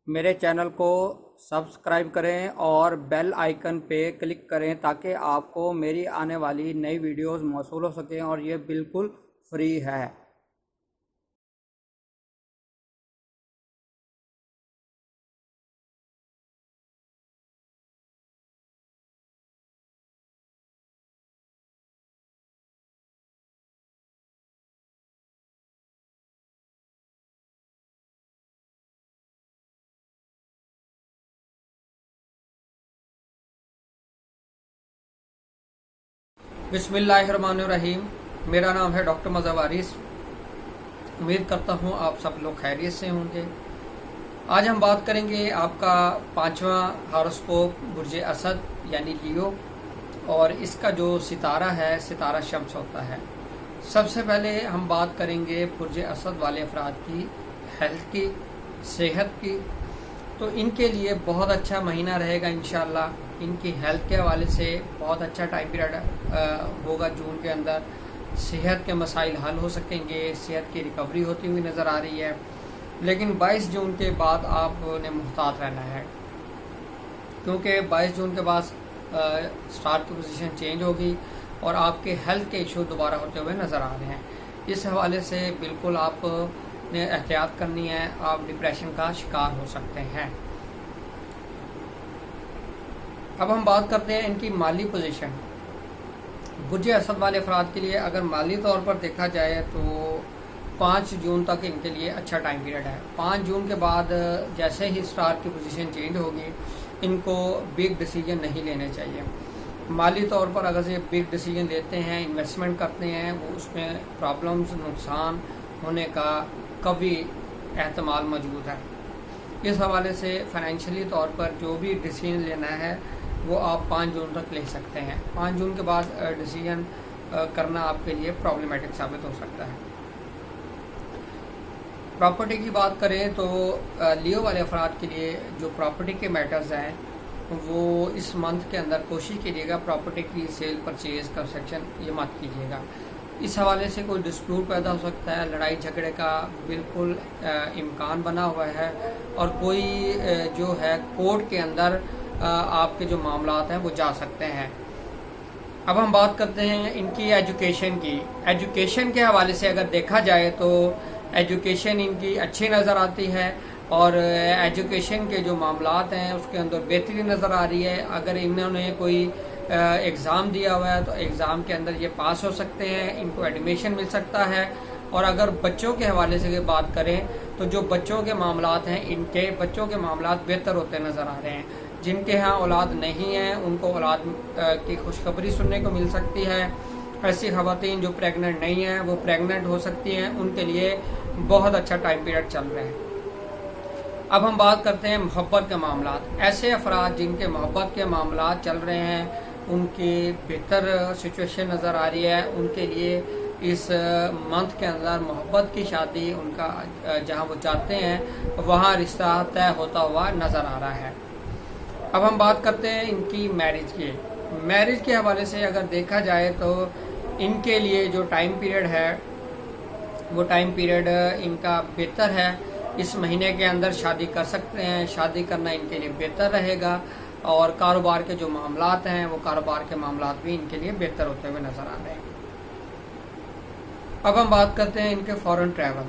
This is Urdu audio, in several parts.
میرے چینل کو سبسکرائب کریں اور بیل آئیکن پہ کلک کریں تاکہ آپ کو میری آنے والی نئی ویڈیوز موصول ہو سکیں، اور یہ بالکل فری ہے۔ بسم اللہ الرحمن الرحیم۔ میرا نام ہے ڈاکٹر مظہر وارث۔ امید کرتا ہوں آپ سب لوگ خیریت سے ہوں گے۔ آج ہم بات کریں گے آپ کا 5واں ہاروسکوپ برج اسد یعنی لیو، اور اس کا جو ستارہ ہے ستارہ شمس ہوتا ہے۔ سب سے پہلے ہم بات کریں گے برج اسد والے افراد کی ہیلتھ کی، صحت کی۔ تو ان کے لیے بہت اچھا مہینہ رہے گا انشاءاللہ۔ ان کی ہیلتھ کے حوالے سے بہت اچھا ٹائم پیریڈ ہوگا جون کے اندر۔ صحت کے مسائل حل ہو سکیں گے، صحت کی ریکوری ہوتی ہوئی نظر آ رہی ہے، لیکن 22 جون کے بعد آپ نے محتاط رہنا ہے، کیونکہ 22 جون کے بعد سٹار کی پوزیشن چینج ہوگی اور آپ کے ہیلتھ کے ایشو دوبارہ ہوتے ہوئے نظر آ رہے ہیں۔ اس حوالے سے بالکل آپ نے احتیاط کرنی ہے، آپ ڈپریشن کا شکار ہو سکتے ہیں۔ اب ہم بات کرتے ہیں ان کی مالی پوزیشن۔ برج اسد والے افراد کے لیے اگر مالی طور پر دیکھا جائے تو 5 جون تک ان کے لیے اچھا ٹائم پیریڈ ہے۔ 5 جون کے بعد جیسے ہی سٹار کی پوزیشن چینج ہوگی، ان کو بگ ڈیسیجن نہیں لینے چاہیے۔ مالی طور پر اگر یہ بگ ڈیسیجن لیتے ہیں، انویسٹمنٹ کرتے ہیں، وہ اس میں پرابلمز، نقصان ہونے کا قوی احتمال موجود ہے۔ اس حوالے سے فائنینشلی طور پر جو بھی ڈیسیجن لینا ہے وہ آپ 5 جون تک لے سکتے ہیں۔ 5 جون کے بعد ڈیسیجن کرنا آپ کے لیے پرابلمیٹک ثابت ہو سکتا ہے۔ پراپرٹی کی بات کریں تو لیو والے افراد کے لیے جو پراپرٹی کے میٹرز ہیں وہ اس منتھ کے اندر کوشش کیجیے گا پراپرٹی کی سیل، پرچیز، کنسٹرکشن یہ مت کیجیے گا۔ اس حوالے سے کوئی ڈسپیوٹ پیدا ہو سکتا ہے، لڑائی جھگڑے کا بالکل امکان بنا ہوا ہے، اور کوئی جو ہے کورٹ کے اندر آپ کے جو معاملات ہیں وہ جا سکتے ہیں۔ اب ہم بات کرتے ہیں ان کی ایجوکیشن کی۔ ایجوکیشن کے حوالے سے اگر دیکھا جائے تو ایجوکیشن ان کی اچھی نظر آتی ہے، اور ایجوکیشن کے جو معاملات ہیں اس کے اندر بہتری نظر آ رہی ہے۔ اگر انہوں نے کوئی ایگزام دیا ہوا ہے تو ایگزام کے اندر یہ پاس ہو سکتے ہیں، ان کو ایڈمیشن مل سکتا ہے۔ اور اگر بچوں کے حوالے سے بات کریں تو جو بچوں کے معاملات ہیں، ان کے بچوں کے معاملات بہتر ہوتے نظر آ رہے ہیں۔ جن کے ہاں اولاد نہیں ہیں ان کو اولاد کی خوشخبری سننے کو مل سکتی ہے۔ ایسی خواتین جو پریگننٹ نہیں ہیں وہ پریگننٹ ہو سکتی ہیں، ان کے لیے بہت اچھا ٹائم پیریڈ چل رہا ہے۔ اب ہم بات کرتے ہیں محبت کے معاملات۔ ایسے افراد جن کے محبت کے معاملات چل رہے ہیں، ان کی بہتر سچویشن نظر آ رہی ہے۔ ان کے لیے اس منتھ کے اندر محبت کی شادی، ان کا جہاں وہ چاہتے ہیں وہاں رشتہ طے ہوتا ہوا نظر آ رہا ہے۔ اب ہم بات کرتے ہیں ان کی میرج کی۔ میرج کے حوالے سے اگر دیکھا جائے تو ان کے لیے جو ٹائم پیریڈ ہے وہ ٹائم پیریڈ ان کا بہتر ہے۔ اس مہینے کے اندر شادی کر سکتے ہیں، شادی کرنا ان کے لیے بہتر رہے گا، اور کاروبار کے جو معاملات ہیں وہ کاروبار کے معاملات بھی ان کے لیے بہتر ہوتے ہوئے نظر آ رہے ہیں۔ اب ہم بات کرتے ہیں ان کے فورن ٹریول۔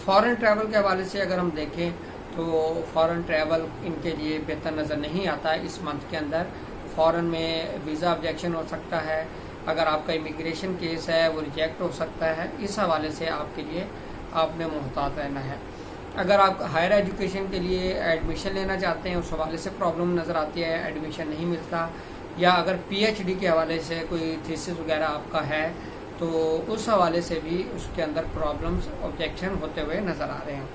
فورن ٹریول کے حوالے سے اگر ہم دیکھیں تو فورن ٹریول ان کے لیے بہتر نظر نہیں آتا ہے اس منتھ کے اندر۔ فورن میں ویزا آبجیکشن ہو سکتا ہے، اگر آپ کا امیگریشن کیس ہے وہ ریجیکٹ ہو سکتا ہے۔ اس حوالے سے آپ کے لیے آپ نے محتاط رہنا ہے۔ اگر آپ ہائر ایجوکیشن کے لیے ایڈمیشن لینا چاہتے ہیں اس حوالے سے پرابلم نظر آتی ہے، ایڈمیشن نہیں ملتا، یا اگر پی ایچ ڈی کے حوالے سے کوئی تھیسس وغیرہ آپ کا ہے تو اس حوالے سے بھی اس کے اندر پرابلمز، آبجیکشن ہوتے ہوئے نظر آ رہے ہیں۔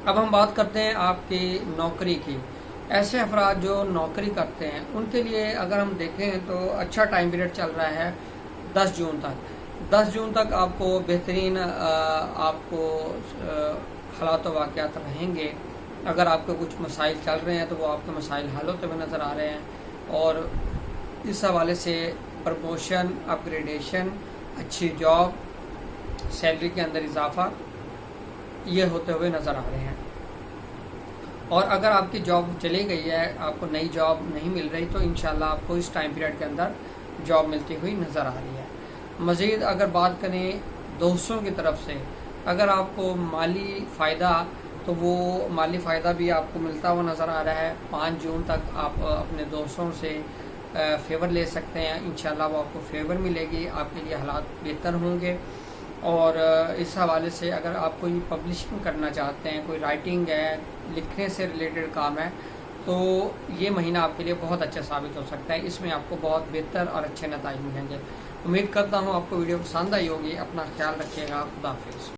اب ہم بات کرتے ہیں آپ کی نوکری کی۔ ایسے افراد جو نوکری کرتے ہیں ان کے لیے اگر ہم دیکھیں تو اچھا ٹائم پیریڈ چل رہا ہے 10 جون تک۔ 10 جون تک آپ کو بہترین آپ کو حالات و واقعات رہیں گے۔ اگر آپ کے کچھ مسائل چل رہے ہیں تو وہ آپ کے مسائل حل ہوتے ہوئے نظر آ رہے ہیں، اور اس حوالے سے پرموشن، اپ گریڈیشن، اچھی جاب، سیلری کے اندر اضافہ یہ ہوتے ہوئے نظر آ رہے ہیں۔ اور اگر آپ کی جاب چلی گئی ہے، آپ کو نئی جاب نہیں مل رہی، تو انشاءاللہ آپ کو اس ٹائم پیریڈ کے اندر جاب ملتی ہوئی نظر آ رہی ہے۔ مزید اگر بات کریں دوستوں کی طرف سے، اگر آپ کو مالی فائدہ، تو وہ مالی فائدہ بھی آپ کو ملتا ہوا نظر آ رہا ہے۔ 5 جون تک آپ اپنے دوستوں سے فیور لے سکتے ہیں، انشاءاللہ وہ آپ کو فیور ملے گی، آپ کے لیے حالات بہتر ہوں گے۔ اور اس حوالے سے اگر آپ کوئی پبلشنگ کرنا چاہتے ہیں، کوئی رائٹنگ ہے، لکھنے سے ریلیٹڈ کام ہے، تو یہ مہینہ آپ کے لیے بہت اچھا ثابت ہو سکتا ہے، اس میں آپ کو بہت بہتر اور اچھے نتائج ملیں گے۔ امید کرتا ہوں آپ کو ویڈیو پسند آئی ہوگی، اپنا خیال رکھیے گا، خدا حافظ۔